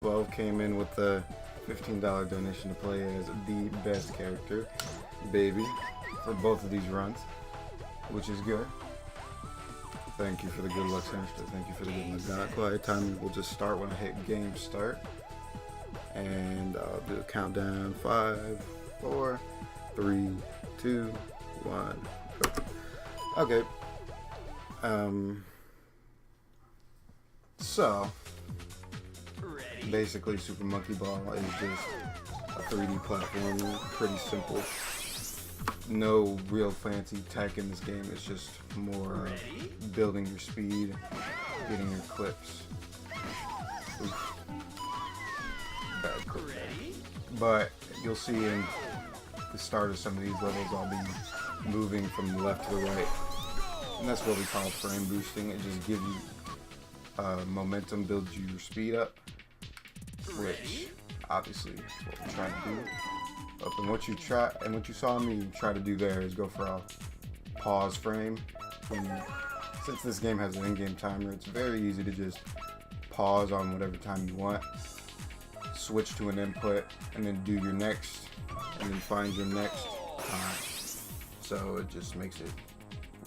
12 came in with the $15 donation to play as the best character, Baby, for both of these runs, which is good. Thank you for the good luck, Sinister. Thank you for the good luck. Quiet time will just start when I hit game start. And I'll do a countdown. 5, 4, 3, 2, 1, go. Okay. So basically Super Monkey Ball is just a 3D platformer, pretty simple. No real fancy tech in this game, it's just more building your speed, getting your clips. Oof. Bad clip. But you'll see in the start of some of these levels I'll be moving from the left to the right. And that's what we call frame boosting. It just gives you momentum, builds your speed up, which obviously is what we're trying to do. And what you saw me try to do there is go for a pause frame. Since this game has an in-game timer, it's very easy to just pause on whatever time you want, switch to an input, and then do your next, and then find your next time. So it just makes it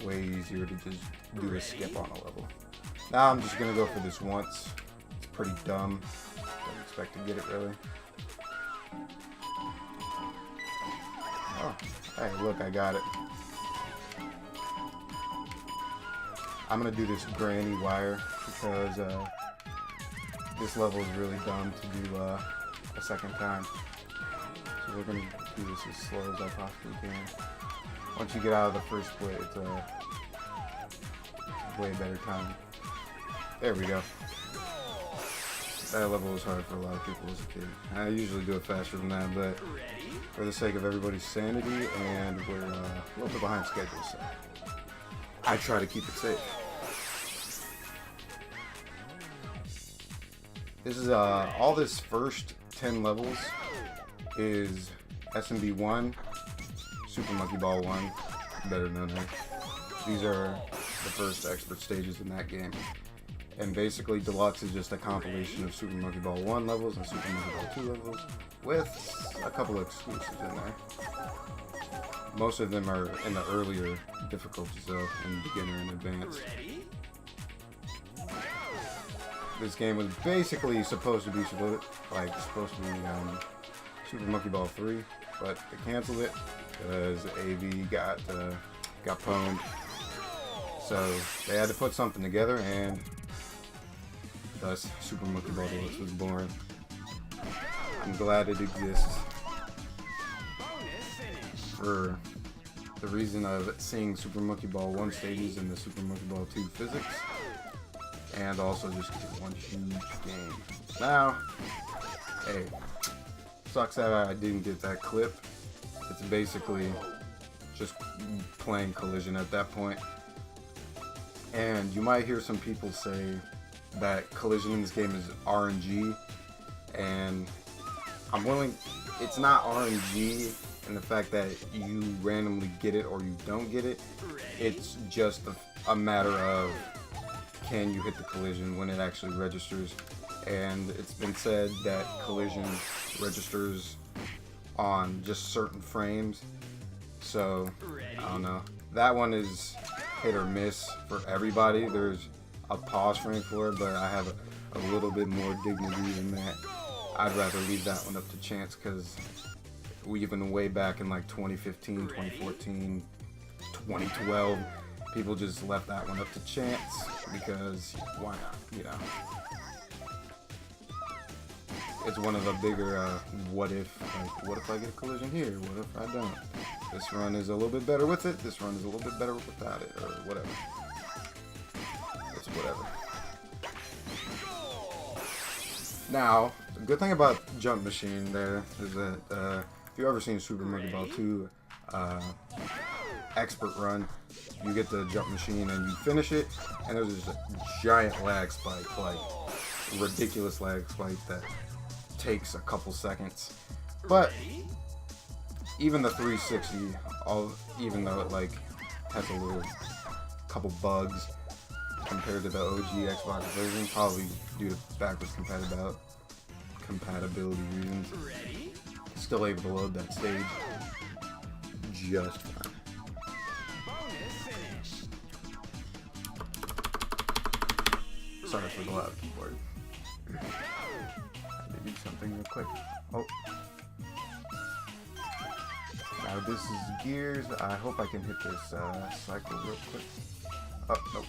way easier to just do a skip on a level. Now I'm just gonna go for this once. It's pretty dumb. Don't expect to get it really. Oh, hey, look, I got it. I'm gonna do this granny wire because this level is really dumb to do a second time. So we're gonna do this as slow as I possibly can. Once you get out of the first split, it's a way better time. There we go. That level was hard for a lot of people as a kid. I usually do it faster than that, but for the sake of everybody's sanity, and we're a little bit behind schedule, so I try to keep it safe. This is all this first 10 levels is SMB 1, Super Monkey Ball 1, better known as. These are the first expert stages in that game. And basically, Deluxe is just a compilation of Super Monkey Ball 1 levels and Super Monkey Ball 2 levels, with a couple of exclusives in there. Most of them are in the earlier difficulties, though, in beginner and advanced. This game was basically supposed to be Super Monkey Ball 3, but they canceled it because AV got pwned. So they had to put something together, and thus Super Monkey Ball Deluxe was born. I'm glad it exists for the reason of seeing Super Monkey Ball 1 stages and the Super Monkey Ball 2 physics, and also just one huge game. Now, hey, sucks that I didn't get that clip. It's basically just playing Collision at that point. And you might hear some people say that Collision in this game is RNG, and I'm willing, it's not RNG in the fact that you randomly get it or you don't get it. It's just a matter of can you hit the collision when it actually registers. And it's been said that Collision registers on just certain frames. So, I don't know. That one is hit or miss for everybody. There's a pause frame for it, but I have a little bit more dignity than that. I'd rather leave that one up to chance, because even way back in like 2015, 2014, 2012, people just left that one up to chance because why not, you know? It's one of the bigger what if I get a collision here, what if I don't? This run is a little bit better with it, this run is a little bit better without it, or whatever. It's whatever. Now, the good thing about Jump Machine there is that if you've ever seen Super Monkey Ball 2 expert run, you get the Jump Machine and you finish it, and there's just a giant lag spike, like ridiculous lag spike that takes a couple seconds. But even the 360, even though it like has a little couple bugs compared to the OG Xbox version, probably due to backwards compatibility. compatibility reasons. Still able to load that stage just fine. Sorry for the loud keyboard. I had to do something real quick. Oh. Now this is gears. I hope I can hit this cycle real quick. Oh, nope.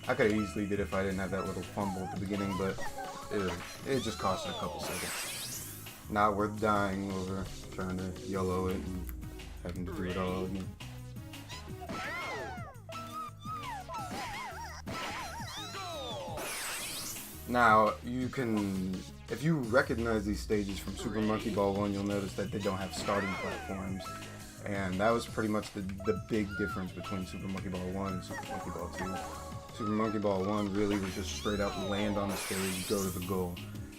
I could have easily did it if I didn't have that little fumble at the beginning, but it just cost a couple seconds. Not worth dying over trying to YOLO it and having to do it all again. Now, you can, if you recognize these stages from Super Monkey Ball 1, you'll notice that they don't have starting platforms. And that was pretty much the big difference between Super Monkey Ball 1 and Super Monkey Ball 2. Super Monkey Ball 1 really was just straight up land on the stage, go to the goal.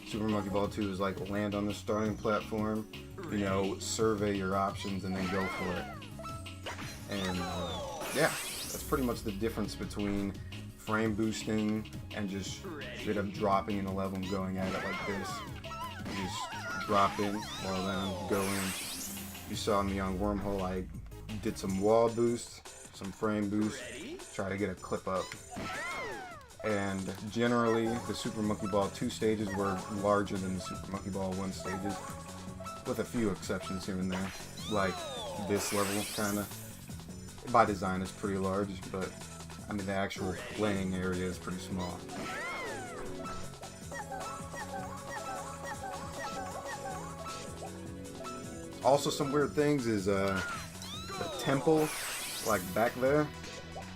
Super Monkey Ball 2 is like land on the starting platform, you know, survey your options and then go for it. And yeah, that's pretty much the difference between frame boosting and just straight up dropping in a level and going at it like this. You just drop in while then go in. You saw me on Wormhole, I did some wall boost, some frame boost, try to get a clip up. And generally, the Super Monkey Ball 2 stages were larger than the Super Monkey Ball 1 stages, with a few exceptions here and there. Like this level, kinda. By design, it's pretty large, but I mean, the actual playing area is pretty small. Also, some weird things is the temple, like back there,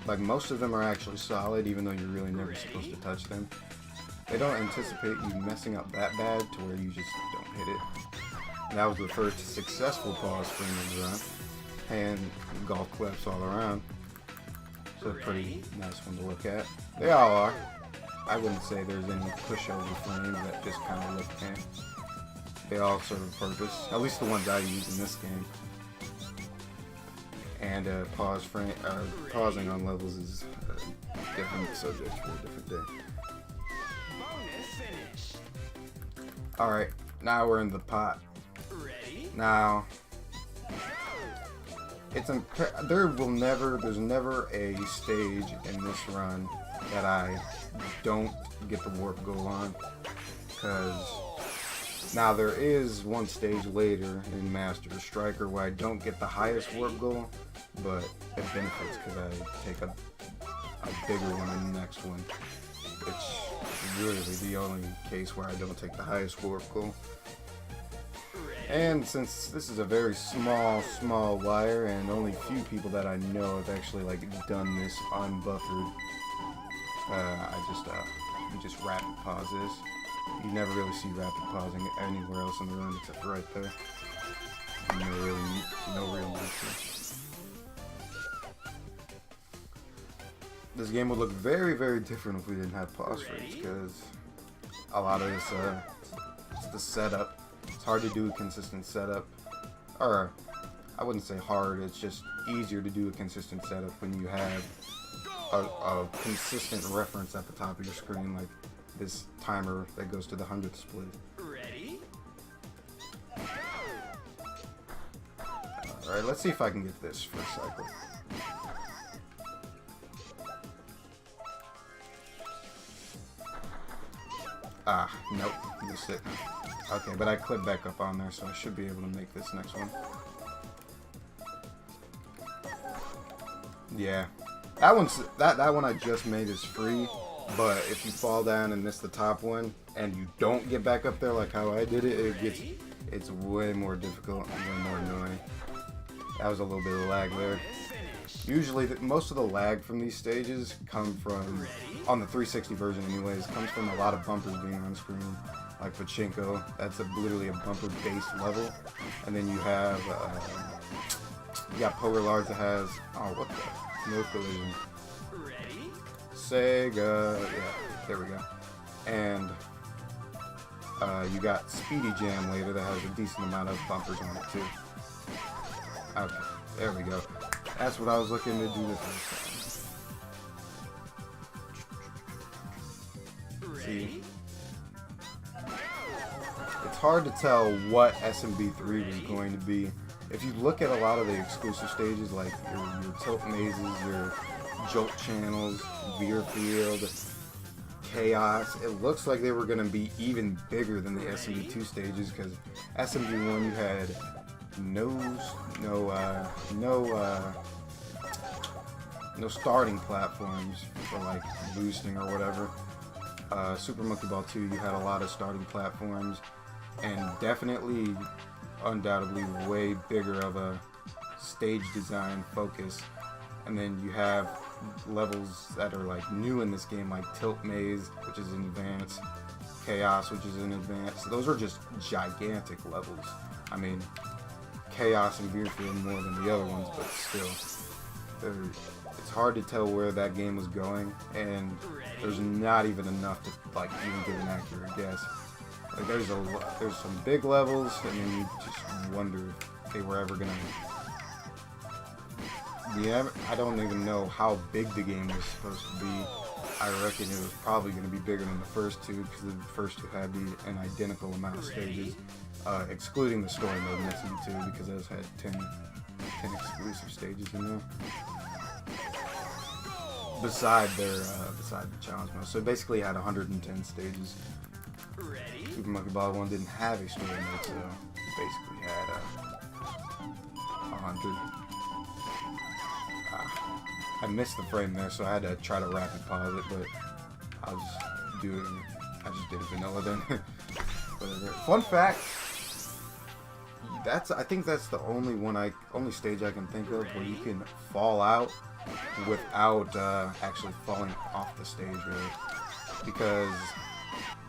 like most of them are actually solid, even though you're really never supposed to touch them. They don't anticipate you messing up that bad to where you just don't hit it. And that was the first successful pause frame of the run, and golf claps all around. So a pretty nice one to look at. They all are. I wouldn't say there's any pushover frames that just kind of look tame. They all serve a purpose, at least the ones I use in this game. And pausing on levels is a different subject for a different day. Alright, now we're in the pot. Now, there's never a stage in this run that I don't get the warp goal on, because now there is one stage later in Master Striker where I don't get the highest warp goal, but it benefits because I take a bigger one in the next one. It's really the only case where I don't take the highest warp goal. And since this is a very small wire, and only few people that I know have actually like done this unbuffered, you just rapid pause this. You never really see rapid pausing anywhere else in the run except right there. No real need to. This game would look very, very different if we didn't have pause frames, because a lot of this, it's the setup. It's hard to do a consistent setup, or I wouldn't say hard, it's just easier to do a consistent setup when you have a consistent reference at the top of your screen, like this timer that goes to the 100th split. Alright, let's see if I can get this first cycle. Ah, nope, missed it. Okay, but I clipped back up on there, so I should be able to make this next one. Yeah, that one I just made is free, but if you fall down and miss the top one, and you don't get back up there like how I did it, it's way more difficult and way more annoying. That was a little bit of lag there. Usually, most of the lag from these stages come from, on the 360 version anyways, comes from a lot of bumpers being on screen. Like Pachinko, that's literally a bumper-based level. And then you have, you got Polar Large that has, oh, what the, no collision. Sega, yeah, there we go. And you got Speedy Jam later that has a decent amount of bumpers on it too. Okay, there we go. That's what I was looking to do the first time. See? it's hard to tell what SMB3 was going to be. If you look at a lot of the exclusive stages, like your tilt mazes, your jolt channels, veer field, chaos, it looks like they were going to be even bigger than the SMB2 stages, because SMB1 you had no starting platforms for like boosting or whatever. Super Monkey Ball 2 you had a lot of starting platforms, and definitely undoubtedly way bigger of a stage design focus. And then you have levels that are like new in this game, like Tilt Maze, which is in advance, Chaos, which is in advance. Those are just gigantic levels. I mean, Chaos and Beerfield more than the other ones, but still, it's hard to tell where that game was going, and there's not even enough to like even give an accurate guess. Like there's some big levels, and then you just wonder if they were ever gonna. Yeah, I don't even know how big the game was supposed to be. I reckon it was probably going to be bigger than the first two, because the first two had an identical amount of stages, excluding the story mode in SMB2, because those had 10 exclusive stages in there. Beside the challenge mode, so it basically had 110 stages. Super Monkey Ball 1 didn't have a story mode, so basically had 100. I missed the frame there, so I had to try to rapid pause it, but I just did a vanilla then. Whatever. Fun fact, I think that's the only stage I can think of where you can fall out without actually falling off the stage, really, because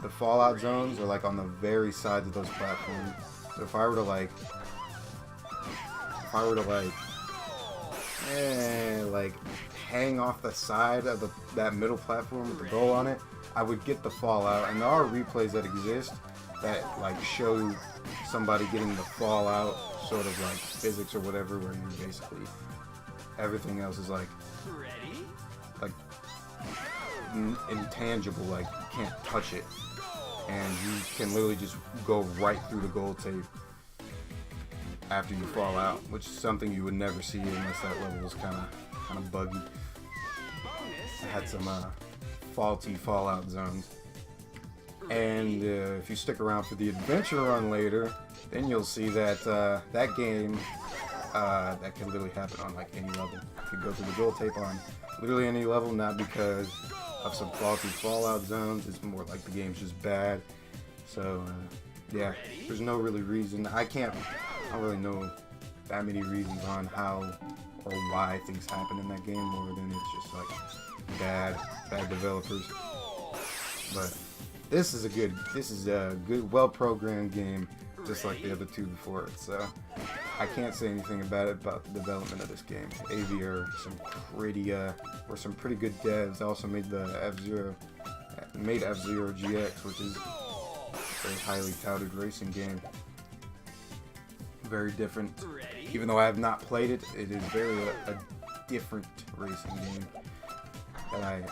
the fallout zones are like on the very sides of those platforms. So if I were to like hang off the side of that middle platform with the goal on it, I would get the fallout. And there are replays that exist that like show somebody getting the fallout sort of like physics or whatever, where you basically everything else is like intangible, like you can't touch it, and you can literally just go right through the gold tape after you fall out, which is something you would never see unless that level was kind of buggy. It had some faulty fallout zones. And if you stick around for the adventure run later, then you'll see that that game that can literally happen on like any level. You could go through the gold tape on literally any level, not because of some faulty fallout zones. It's more like the game's just bad. So yeah, there's no really reason. I don't really know that many reasons on how or why things happen in that game, more than it's just like bad developers. But this is a good, well-programmed game, just like the other two before it. So I can't say anything about the development of this game. AV are some pretty good devs. They also made F-Zero GX, which is a very highly touted racing game. Very different. Even though I have not played it, it is very a different racing game that I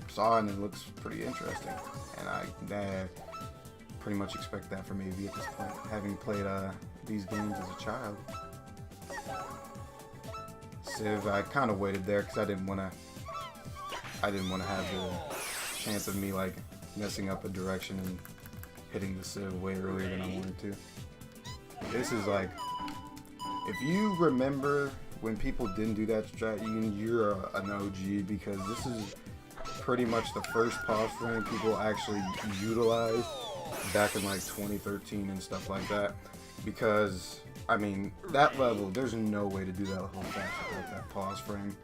saw, and it looks pretty interesting. And I pretty much expect that from AV at this point, having played these games as a child. Civ, I kind of waited there because I didn't want to have the chance of me like messing up a direction and hitting the Civ way earlier than I wanted to. This is like, if you remember when people didn't do that strategy, you're an OG, because this is pretty much the first pause frame people actually utilized back in like 2013 and stuff like that. Because I mean, that level, there's no way to do that whole fast like that pause frame.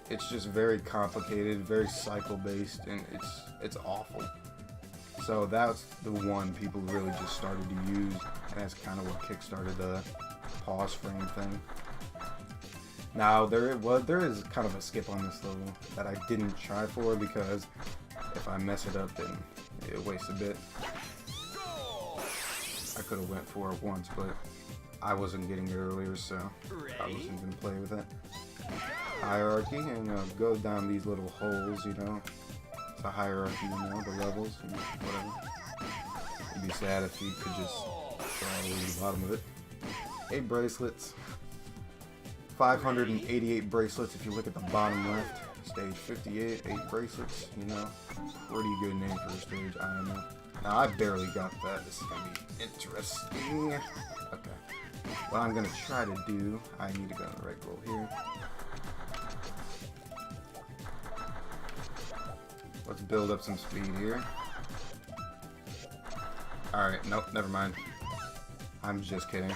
It's just very complicated, very cycle based, and it's awful. So that's the one people really just started to use, and that's kind of what kickstarted the pause frame thing. Now there is kind of a skip on this level that I didn't try for, because if I mess it up, then it wastes a bit. I could have went for it once, but I wasn't getting it earlier, so I wasn't gonna play with it. Hierarchy, and go down these little holes, you know. It's a hierarchy, you know, the levels, and whatever. It'd be sad if you could just go all the way to the bottom of it. 8 bracelets. 588 bracelets if you look at the bottom left. Stage 58, 8 bracelets, you know. Pretty good name for a stage, I don't know. Now, I barely got that. This is going to be interesting. Okay. What I'm going to try to do, I need to go on the right goal here. Let's build up some speed here. Alright, nope, never mind. I'm just kidding.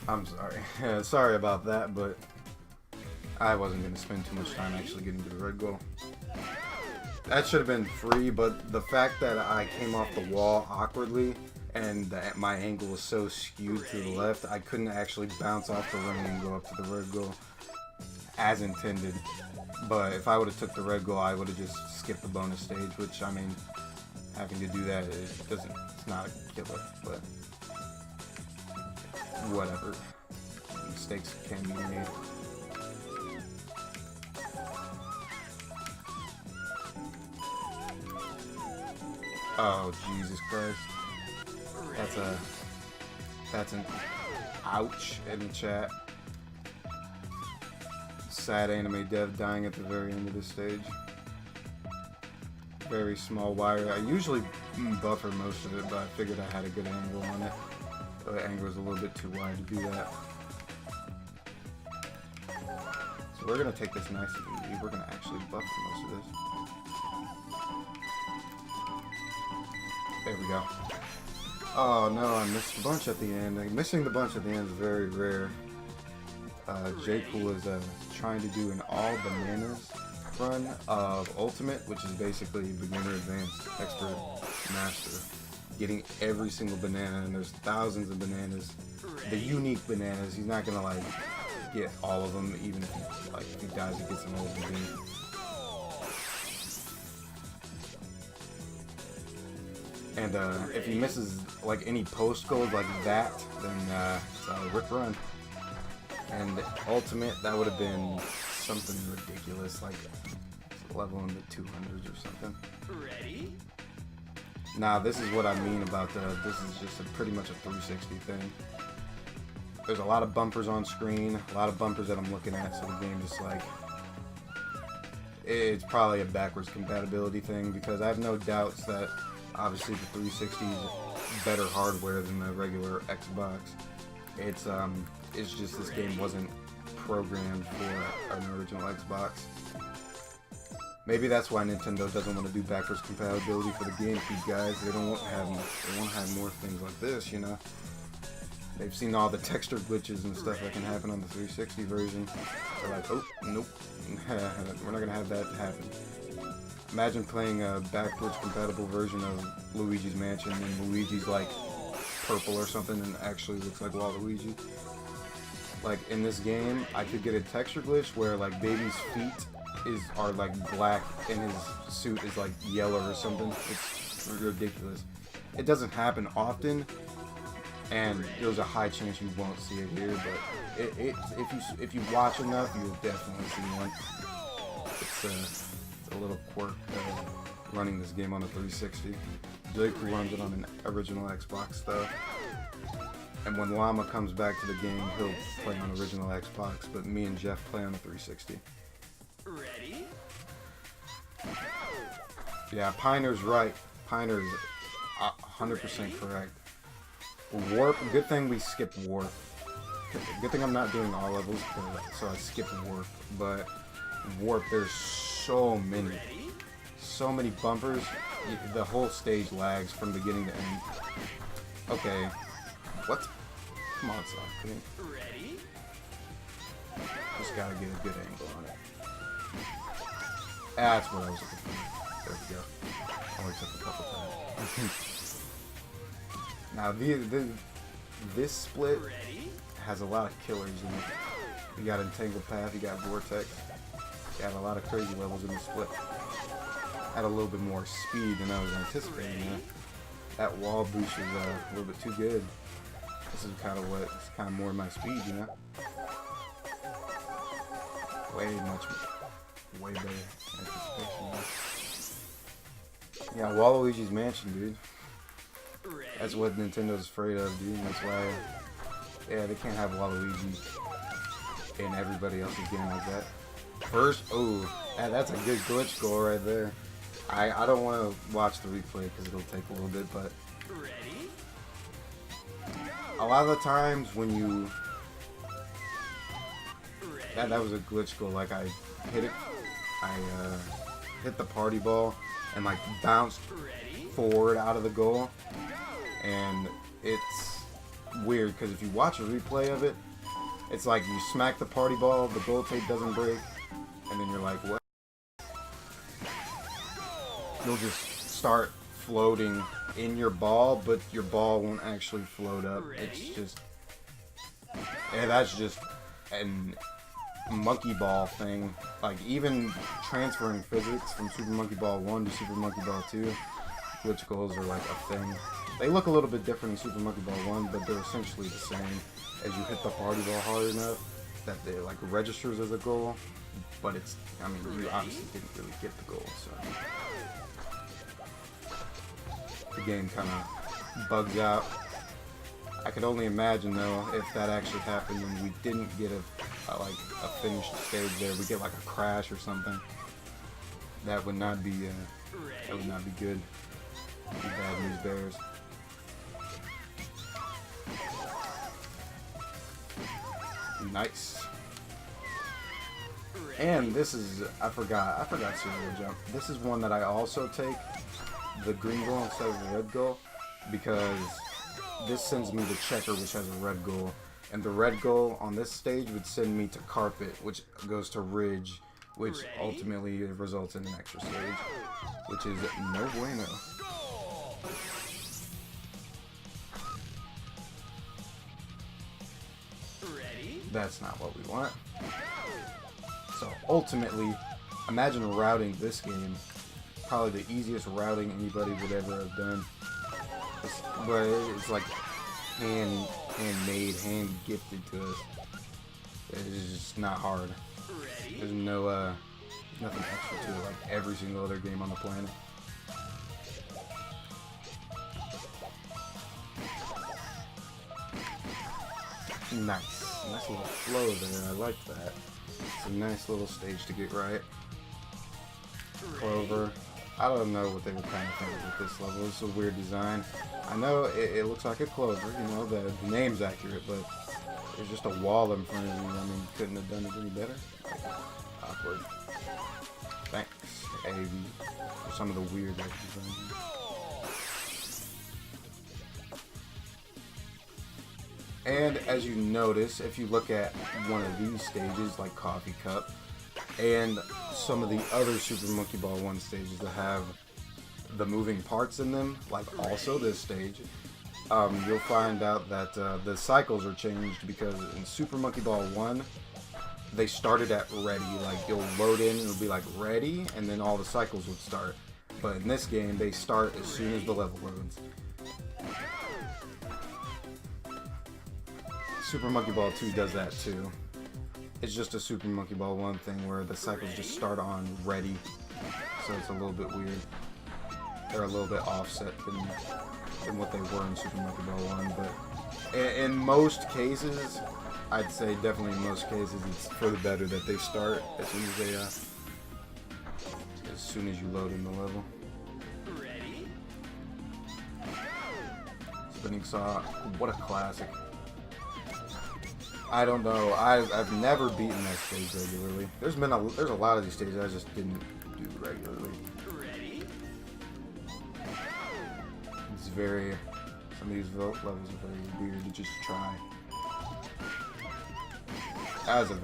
I'm sorry. Sorry about that, but I wasn't going to spend too much time actually getting to the red goal. That should have been free, but the fact that I came off the wall awkwardly and that my angle was so skewed to the left, I couldn't actually bounce off the ring and go up to the red goal as intended. But if I would have took the red goal, I would have just skipped the bonus stage, which, I mean, having to do that, it's not a killer, but whatever. Mistakes can be made. Oh, Jesus Christ. That's an ouch in the chat. Sad anime dev dying at the very end of this stage. Very small wire. I usually buffer most of it, but I figured I had a good angle on it. The angle was a little bit too wide to do that. So we're going to take this nice and easy. We're going to actually buffer most of this. There we go. Oh no, I missed the bunch at the end. Missing the bunch at the end is very rare. J. Cool is trying to do an all bananas run of Ultimate, which is basically beginner, advanced, expert, master. Getting every single banana, and there's thousands of bananas. The unique bananas. He's not gonna like get all of them, even if if he dies, he gets them all of them. And if he misses like any post goals like that, then it's a rip run. And Ultimate, that would have been something ridiculous, like level in the 200s or something. Ready? Nah, this is what I mean about this is just pretty much a 360 thing. There's a lot of bumpers on screen, a lot of bumpers that I'm looking at, so the game just like, it's probably a backwards compatibility thing, because I have no doubts that obviously the 360 is better hardware than the regular Xbox. It's just this game wasn't programmed for an original Xbox. Maybe that's why Nintendo doesn't want to do backwards compatibility for the GameCube guys. They want to have more things like this, you know. They've seen all the texture glitches and stuff that can happen on the 360 version. They're like, oh, nope, we're not gonna have that happen. Imagine playing a backwards compatible version of Luigi's Mansion and Luigi's like purple or something and actually looks like Waluigi. Like in this game, I could get a texture glitch where like baby's feet are like black and his suit is like yellow or something. It's ridiculous. It doesn't happen often, and there's a high chance you won't see it here. But if you watch enough, you'll definitely see one. It's a little quirk running this game on a 360. Jake runs it on an original Xbox though. And when Llama comes back to the game, he'll play on original Xbox, but me and Jeff play on a 360. Ready? Yeah, Piner's right. Piner's 100% correct. Warp, good thing we skipped Warp. Good thing I'm not doing all levels, so I skipped Warp. But Warp, there's so many bumpers. The whole stage lags from beginning to end. Okay. What? Come on, stop. Ready? Just gotta get a good angle on it. That's what I was looking for. There we go. Only took a couple times. Now, this split has a lot of killers in it. You got Entangled Path, you got Vortex. You got a lot of crazy levels in the split. Had a little bit more speed than I was anticipating. You know? That wall boost is a little bit too good. This is kind of more my speed, you know? Way much more. way better anticipation. Yeah, Waluigi's Mansion, dude. That's what Nintendo's afraid of, dude. That's why, yeah, they can't have Waluigi in everybody else's game like that. First, oh, that's a good glitch goal right there. I don't want to watch the replay because it'll take a little bit, but a lot of the times when you, that was a glitch goal. Like I hit it, hit the party ball and like bounced forward out of the goal, and it's weird because if you watch a replay of it, it's like you smack the party ball, the goal tape doesn't break, and then you're like, what? You'll just start floating in your ball, but your ball won't actually float up. It's just, yeah, that's just an monkey ball thing. Like even transferring physics from Super Monkey Ball 1 to Super Monkey Ball 2, glitch goals are like a thing. They look a little bit different in Super Monkey Ball 1, but they're essentially the same. As you hit the party ball hard enough that it like registers as a goal, but it's, I mean, you obviously didn't really get the goal, so the game kind of bugs out. I could only imagine though if that actually happened and we didn't get a finished stage there, we get like a crash or something. That would not be good. Bad news bears. Nice. And this is, I forgot serial jump. This is one that I also take the green goal instead of the red goal because this sends me to checker, which has a red goal, and the red goal on this stage would send me to carpet, which goes to ridge, which ultimately results in an extra stage, which is no bueno. That's not what we want. So ultimately, imagine routing this game. Probably the easiest routing anybody would ever have done. But it's like handmade, hand gifted to us. It's just not hard. There's no nothing extra to it like every single other game on the planet. Nice. Nice little flow there. I like that. It's a nice little stage to get right. Clover. I don't know what they were kind of thinking with this level. It's a weird design. I know it looks like a clover, you know, the name's accurate, but there's just a wall in front of you. I mean, couldn't have done it any better. Awkward. Thanks, AV, for some of the weird designs. And as you notice, if you look at one of these stages, like Coffee Cup, and some of the other Super Monkey Ball 1 stages that have the moving parts in them, like also this stage, you'll find out that the cycles are changed because in Super Monkey Ball 1, they started at ready. Like you'll load in, it'll be like ready, and then all the cycles would start. But in this game, they start as soon as the level loads. Super Monkey Ball 2 does that too. It's just a Super Monkey Ball 1 thing where the cycles just start on ready, so it's a little bit weird. They're a little bit offset than what they were in Super Monkey Ball 1, but in most cases, I'd say definitely in most cases, it's for the better that they start as soon as you load in the level. Spinning Saw, what a classic. I don't know. I've never beaten that stage regularly. There's a lot of these stages I just didn't do regularly. It's very, some of these levels are very weird to just try. That was a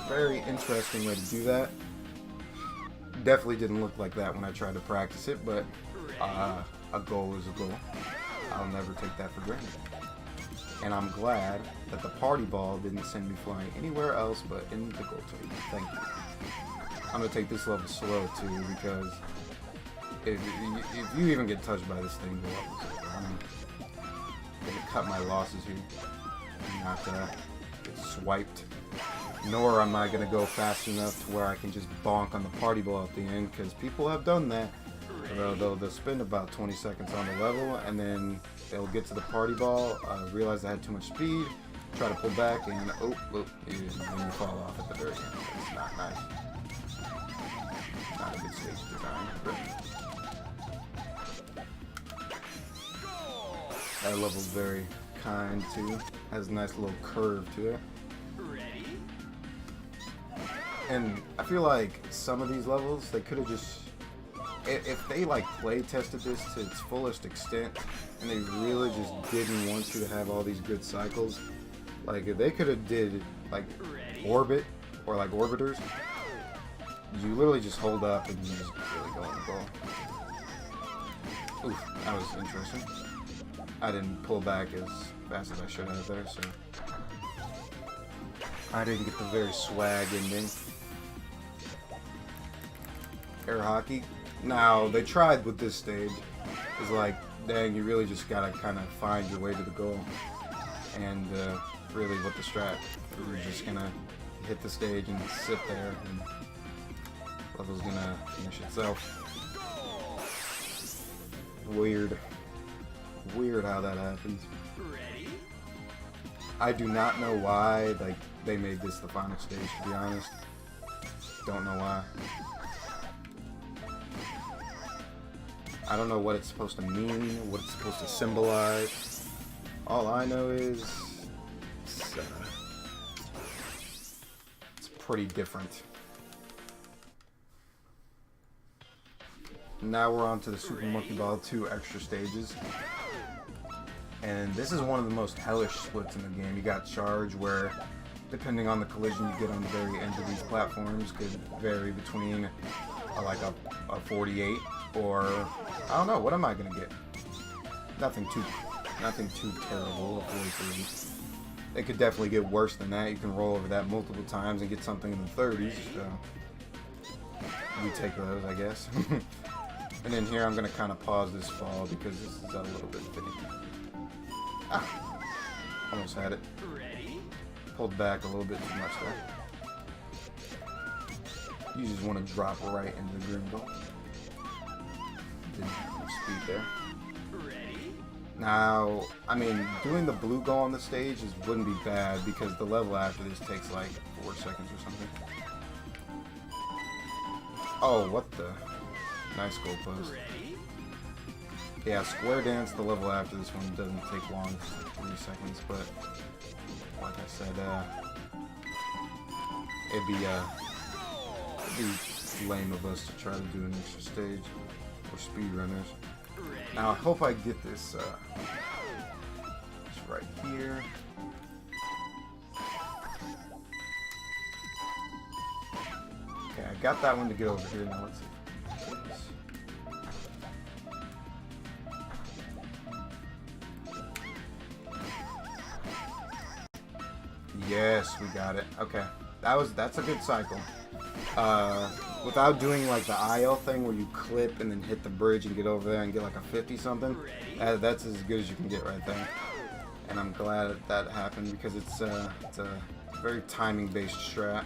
very interesting way to do that. Definitely didn't look like that when I tried to practice it, but a goal is a goal. I'll never take that for granted. And I'm glad that the party ball didn't send me flying anywhere else but in the goal tape. Thank you. I'm going to take this level slow too, because if you even get touched by this thing, the level's over. I'm going to cut my losses here and not get swiped. Nor am I going to go fast enough to where I can just bonk on the party ball at the end, because people have done that. They'll spend about 20 seconds on the level, and then they'll get to the party ball, realize they had too much speed, try to pull back, and then you fall off at the very end. That's not nice. Not a good stage design. That level's very kind too. Has a nice little curve to it. And I feel like some of these levels, they could have just, if they like play tested this to its fullest extent, and they really just didn't want you to have all these good cycles, like if they could have did like orbit or like orbiters, you literally just hold up and you just really go on the ball. Oof, that was interesting. I didn't pull back as fast as I should have there, so I didn't get the very swag ending. Air hockey. Now, they tried with this stage. It's like, dang, you really just gotta kind of find your way to the goal. And really with the strat, you're just gonna hit the stage and sit there, and level's gonna finish itself. Weird. Weird how that happens. I do not know why like they made this the final stage, to be honest. Don't know why. I don't know what it's supposed to mean, what it's supposed to symbolize. All I know is it's pretty different. Now we're on to the Super Monkey Ball 2 extra stages. And this is one of the most hellish splits in the game. You got charge, where depending on the collision you get on the very end of these platforms could vary between like a 48 or I don't know, what am I gonna get? Nothing too terrible, a 43. It could definitely get worse than that. You can roll over that multiple times and get something in the 30s. So we take those, I guess. And then here I'm gonna kind of pause this fall because this is a little bit finicky. Ah, almost had it. Pulled back a little bit too much there. You just want to drop right into the green ball. Didn't have enough speed there. Now, I mean, doing the blue goal on the stage wouldn't be bad because the level after this takes like 4 seconds or something. Oh, what the? Nice goal post. Yeah, square dance, the level after this one doesn't take long, 3 seconds, but like I said, it'd be lame of us to try to do an extra stage for speedrunners. Now I hope I get this right here. Okay, I got that one to get over here. Now let's see. Yes, we got it. Okay, that's a good cycle. Without doing like the IL thing where you clip and then hit the bridge and get over there and get like a 50 something, that's as good as you can get right there. And I'm glad that happened because it's a very timing based strat.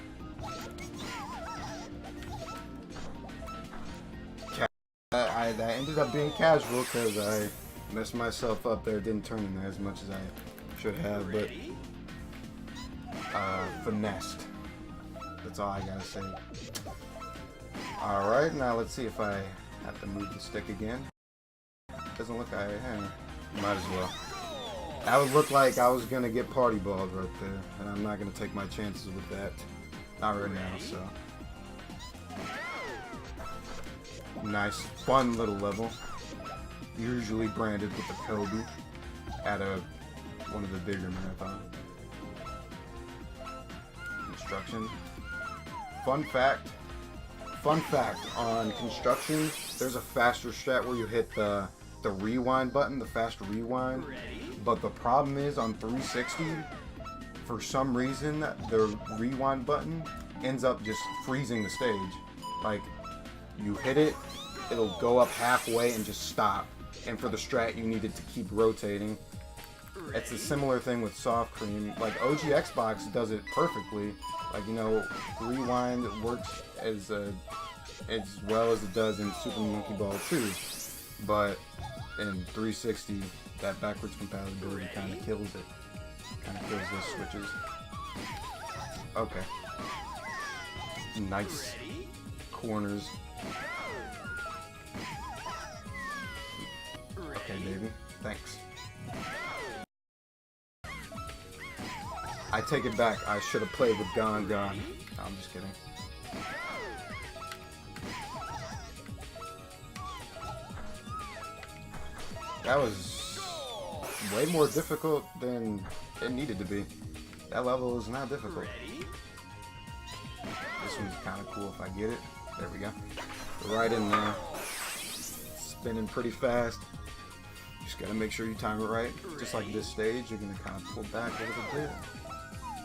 That ended up being casual because I messed myself up there. Didn't turn in there as much as I should have, but finessed. That's all I gotta say. Alright, now let's see if I have to move the stick again. Doesn't look like might as well. That would look like I was gonna get party balled right there, and I'm not gonna take my chances with that. Not right now, so. Nice, fun little level. Usually branded with the Kobe at one of the bigger marathons. Construction. Fun fact on construction, there's a faster strat where you hit the rewind button, the fast rewind. But the problem is on 360, for some reason, the rewind button ends up just freezing the stage. Like, you hit it, it'll go up halfway and just stop. And for the strat, you need it to keep rotating. It's a similar thing with soft cream. Like OG Xbox does it perfectly. Like, you know, rewind works as well as it does in Super Monkey Ball 2, but in 360, that backwards compatibility kind of kills it. Kind of kills those switches. Okay. Nice corners. Okay, baby. Thanks. I take it back. I should have played with Gone. No, I'm just kidding. That was way more difficult than it needed to be. That level is not difficult. This one's kind of cool if I get it. There we go. Right in there. Spinning pretty fast. Just gotta make sure you time it right. Just like this stage, you're gonna kind of pull back a little bit.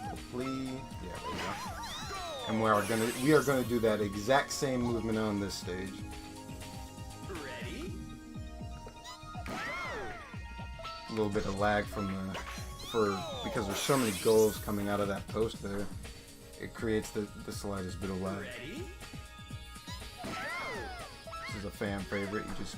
Hopefully, yeah, there we go. And we are gonna do that exact same movement on this stage. A little bit of lag because there's so many goals coming out of that post there. It creates the slightest bit of lag. This is a fan favorite. You just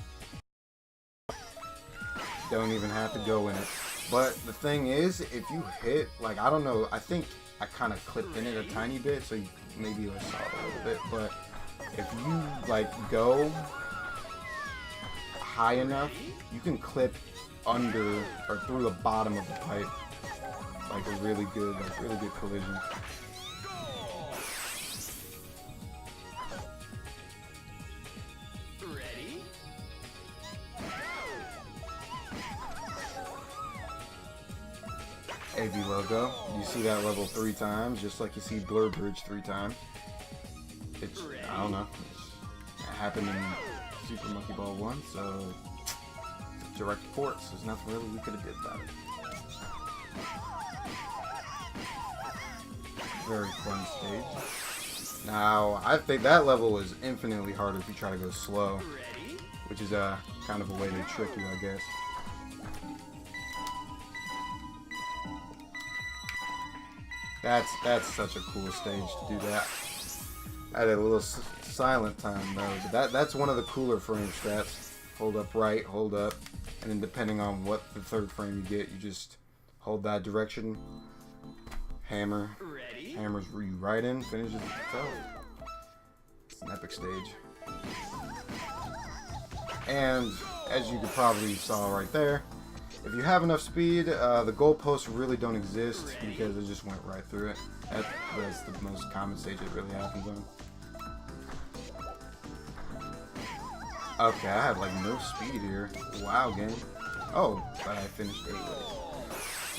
don't even have to go in it. But the thing is, if you hit, like, I don't know, I think I kind of clipped in it a tiny bit, so maybe you saw it a little bit, but if you, like, go high enough, you can clip under or through the bottom of the pipe, like a really good collision. AB logo. You see that level 3 times, just like you see Blur Bridge 3 times. It's, I don't know, it happened in Super Monkey Ball 1, so it's direct ports. There's nothing really we could have did about it. Very fun stage. Now, I think that level is infinitely harder if you try to go slow, which is kind of a way to trick you, I guess. That's such a cool stage to do that. I had a little silent time though, but that's one of the cooler frame strats. Hold up right, hold up, and then depending on what the third frame you get, you just hold that direction, hammer, hammers you right in, finishes itself. It's an epic stage. And as you could probably saw right there, if you have enough speed, the goalposts really don't exist because it just went right through it. That's the most common stage it really happens on. Okay, I had like no speed here. Wow, game. Oh, but I finished 8 ways.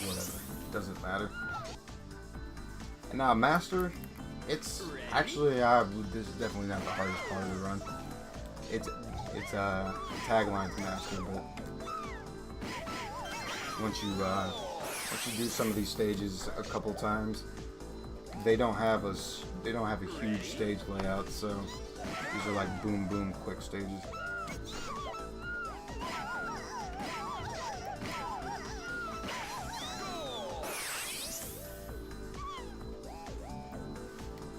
Whatever, doesn't matter. And now Master, it's actually this is definitely not the hardest part of the run. It's a tagline to Master, but once you do some of these stages a couple times, they don't have a huge stage layout, so these are like boom boom quick stages.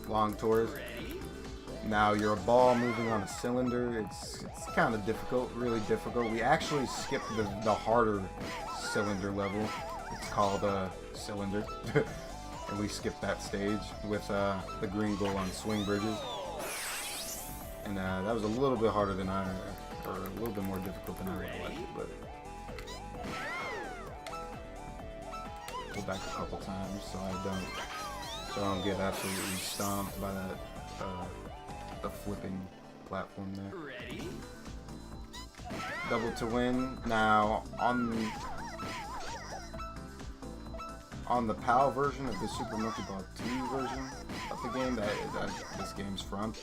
Long tours. Now you're a ball moving on a cylinder. It's kind of difficult, really difficult. We actually skipped the harder cylinder level. It's called Cylinder. And we skipped that stage with the green goal on swing bridges. And that was a little bit harder than or a little bit more difficult than I would have liked, but go back a couple times so I don't get absolutely stomped by that the flipping platform there. Double to win. Now on the PAL version of the Super Monkey Ball 2 version of the game that this game's from,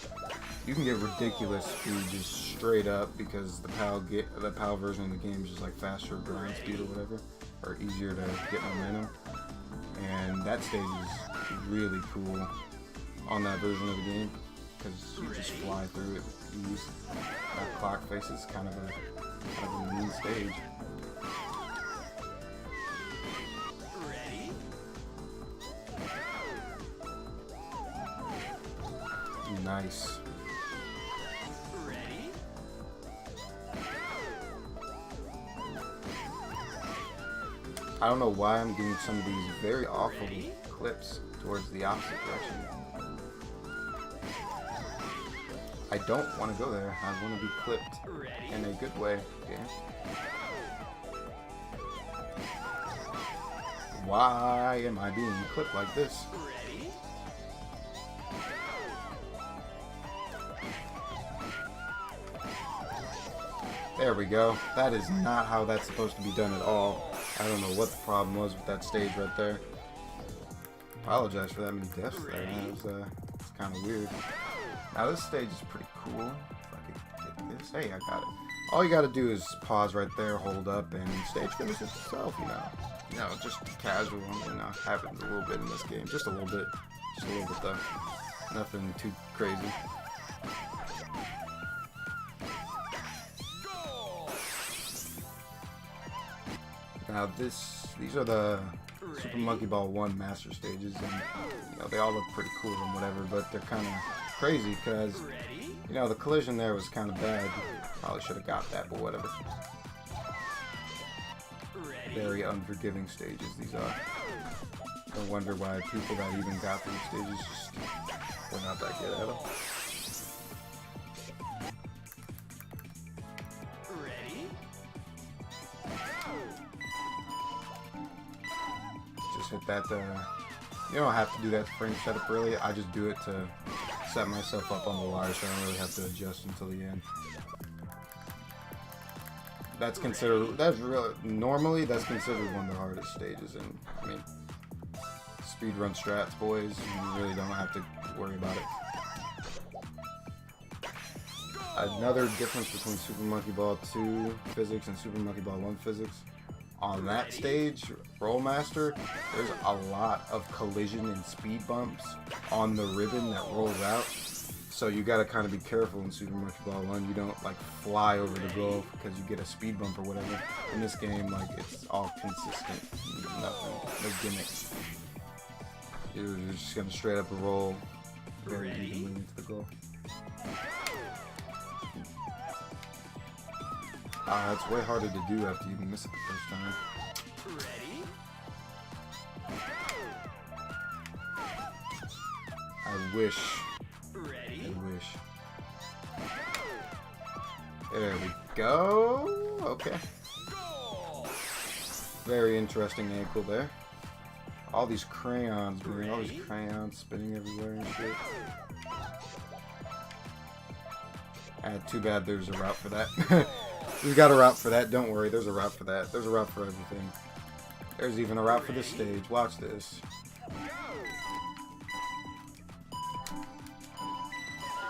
you can get ridiculous speed just straight up because the PAL version of the game is just like faster grind speed or whatever, or easier to get momentum. And that stage is really cool on that version of the game because you just fly through it with ease. That clock face is kind of a mean stage. Nice. Ready? I don't know why I'm getting some of these very awful clips towards the opposite direction. I don't want to go there. I want to be clipped in a good way. Okay. Why am I being clipped like this? Ready? There we go. That is not how that's supposed to be done at all. I don't know what the problem was with that stage right there. Apologize for that many deaths there. It's kind of weird. Now this stage is pretty cool. If I could get this. Hey, I got it. All you gotta do is pause right there, hold up, and stage finishes itself, you know. You know, just casual, you know, happens a little bit in this game. Just a little bit. Just a little bit though. Nothing too crazy. Now these are the Super Monkey Ball 1 master stages, and you know, they all look pretty cool and whatever, but they're kind of crazy because, you know, the collision there was kind of bad. Probably should have got that, but whatever. Very unforgiving stages these are. No wonder why people that even got these stages just were not that good at them. Just hit that. You don't have to do that frame setup really. I just do it to set myself up on the wire, so I don't really have to adjust until the end. That's considered. Normally that's considered one of the hardest stages, and I mean, speedrun strats, boys. You really don't have to worry about it. Another difference between Super Monkey Ball 2 physics and Super Monkey Ball 1 physics. On that stage, Rollmaster, there's a lot of collision and speed bumps on the ribbon that rolls out. So you gotta kind of be careful in Super Monkey Ball 1. You don't like fly over the goal because you get a speed bump or whatever. In this game, like, it's all consistent. Nothing, no gimmicks. You're just gonna straight up roll very evenly into the goal. It's way harder to do after you miss it the first time. Ready? I wish. There we go. Okay. Very interesting ankle there. All these crayons, man. All these crayons spinning everywhere and shit. Too bad there's a route for that. We've got a route for that. Don't worry, there's a route for that. There's a route for everything. There's even a route for this stage. Watch this.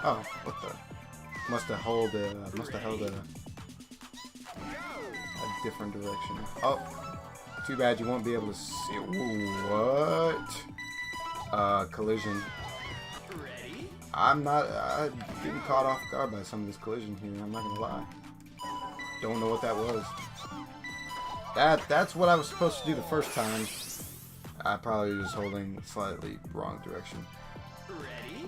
Oh, what the? Must have held a different direction. Oh, too bad you won't be able to see it. What? Collision. I'm getting caught off guard by some of this collision here. I'm not gonna lie. Don't know what that was. That's what I was supposed to do the first time. I probably was holding slightly wrong direction. Ready?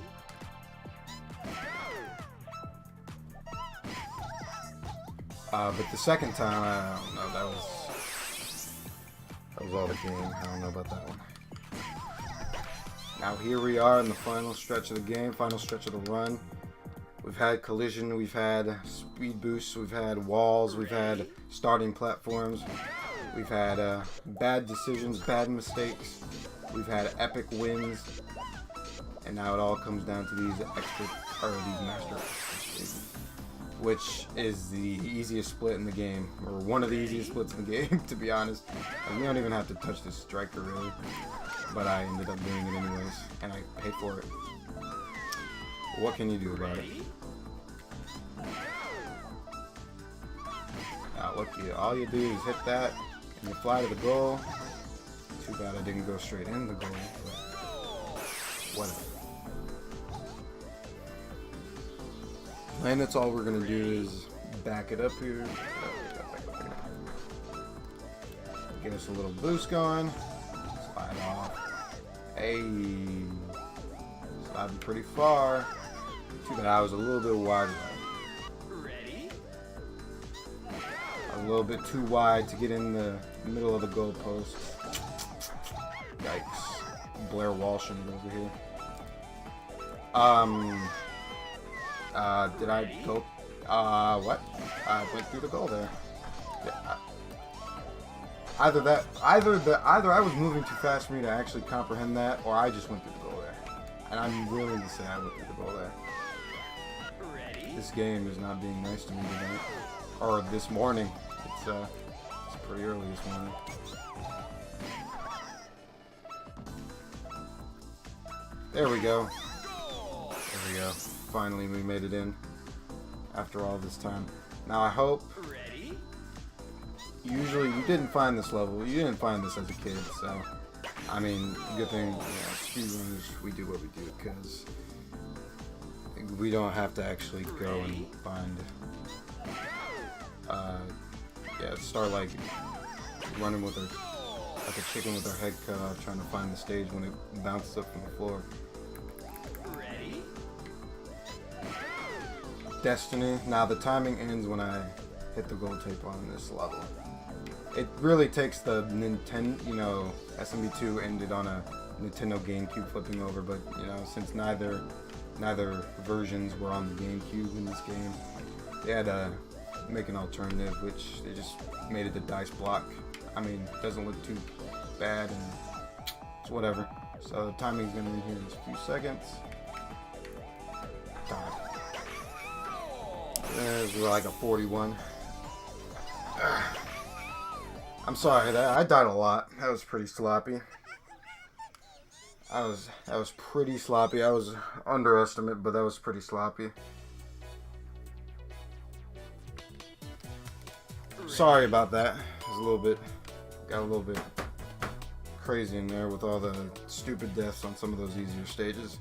But the second time, I don't know. That was all the game. I don't know about that one. Now here we are in the final stretch of the game, final stretch of the run. We've had collision, we've had speed boosts, we've had walls, we've had starting platforms, we've had bad decisions, bad mistakes, we've had epic wins, and now it all comes down to these master stages, which is the easiest split in the game, or one of the easiest splits in the game, to be honest. And we don't even have to touch this striker really, but I ended up doing it anyways, and I paid for it. What can you do about it? Look, all you do is hit that, and you fly to the goal. Too bad I didn't go straight in the goal, but whatever. And that's all we're gonna do is back it up here. Get us a little boost going. Slide off. Hey, sliding pretty far. Too bad I was a little bit wide. Ready? A little bit too wide to get in the middle of the goalpost. Yikes. Blair Walshing over here. Did I go? What? I went through the goal there. Yeah, either I was moving too fast for me to actually comprehend that, or I just went through the goal there. And I'm willing to say I went through the goal there. Ready? This game is not being nice to me tonight, or this morning. It's pretty early this morning. There we go. There we go. Finally, we made it in after all this time. Now I hope. Ready? Usually, you didn't find this level. You didn't find this as a kid, so I mean, good thing. Speedrunners, we do what we do because we don't have to actually go and find. Start like running with like a chicken with our head cut off, trying to find the stage when it bounces up from the floor. Ready? Destiny. Now the timing ends when I hit the gold tape on this level. It really takes the Nintendo, SMB2 ended on a Nintendo GameCube flipping over, but since neither versions were on the GameCube in this game, they had to make an alternative, which they just made it the dice block. I mean, it doesn't look too bad, and it's whatever. So the timing's gonna be here in just a few seconds. There's like a 41. I'm sorry, I died a lot. That was pretty sloppy. That was pretty sloppy. I was underestimate, but that was pretty sloppy. Sorry about that. It was got a little bit crazy in there with all the stupid deaths on some of those easier stages.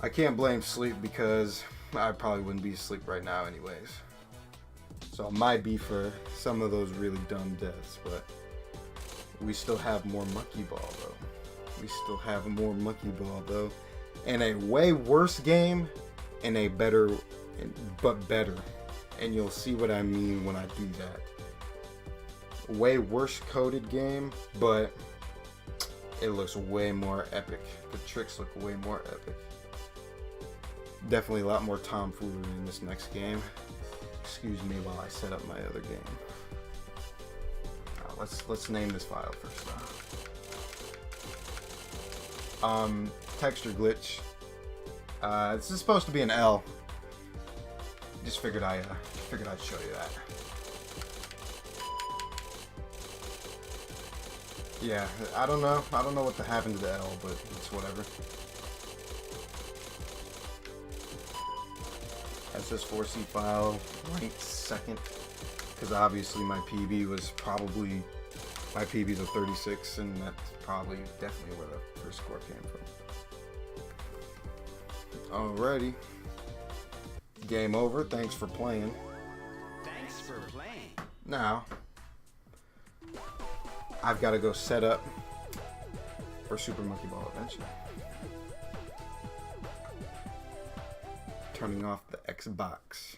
I can't blame sleep because I probably wouldn't be asleep right now anyways. So it might be for some of those really dumb deaths, but we still have more Monkey Ball though. And a way worse game and a better, but better. And you'll see what I mean when I do that. Way worse coded game, but it looks way more epic. The tricks look way more epic. Definitely a lot more tomfoolery in this next game. Excuse me while I set up my other game. Let's name this file first though. Texture glitch. This is supposed to be an L. Just figured I'd show you that. Yeah, I don't know what happened to the L, but it's whatever. SS4C file ranked second, because obviously my PB's a 36, and that's probably definitely where the first score came from. Alrighty. Game over. Thanks for playing. Thanks for playing. Now, I've got to go set up for Super Monkey Ball Adventure. Turning off the Xbox.